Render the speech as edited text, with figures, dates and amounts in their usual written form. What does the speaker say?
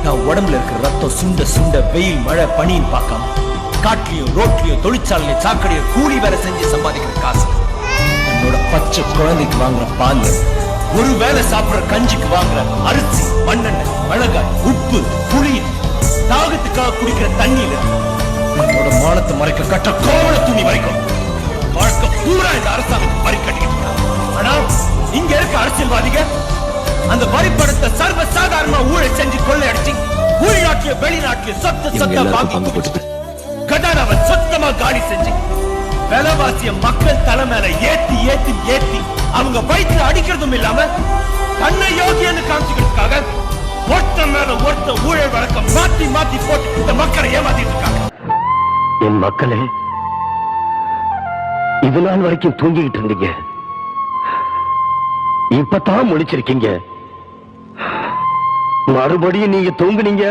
நான் உடம்புல இருக்கிற ரத்தம் சுண்ட சுண்ட வெயில் மழை பனின்னு பார்க்காம காட்டிலையும் ரோட்லயும் தொழிற்சாலையும் சாக்கடையும் கூலி வேலை செஞ்சு சம்பாதிக்கிற காசு என்னோட பச்சை குழந்தைக்கு வாங்குற பால் ஒரு வேலை சாப்பிடுற கஞ்சிக்கு வாங்குற அரிசி மண்ணெண்ணெய் மிளகாய் உப்பு புளி தாகத்துக்காக குடிக்கிற தண்ணியில என்னோட மானத்தை மறைக்க கட்ட கோவண துணி வரைக்கும் வாழ்க்கை பூரா இந்த அரசாங்கத்துக்கு வரி கட்டிக்கிட்டு. ஆனா இங்க இருக்க அரசியல்வாதிக அந்த வரி படத்தை சர்வ சாதாரணமா ஊழல் செஞ்சு கொள்ளையடிச்சு உள்நாட்டிய வெளிநாட்டிய சொத்த வாங்கி கடானாவை சொத்தமா காலி செஞ்சு விலைவாசிய மக்கள் தலை மேல ஏத்தி ஏத்தி ஏத்தி அவங்க வயிற்றுல அடிக்கிறதும் இல்லாம தன்னை யோகியன்னு காமிச்சுக்கிறதுக்காக ஒருத்த மேல ஒருத்த ஊழல் வழக்கம் மாத்தி மாத்தி போட்டு இந்த மக்களை ஏமாத்திட்டு இருக்காங்க. என் மக்களே, இது நாள் வரைக்கும் தூங்கிக்கிட்டு இருந்தீங்க, இப்பதான் முழிச்சிருக்கீங்க. மறுபடியும் நீங்க தூங்குனீங்க.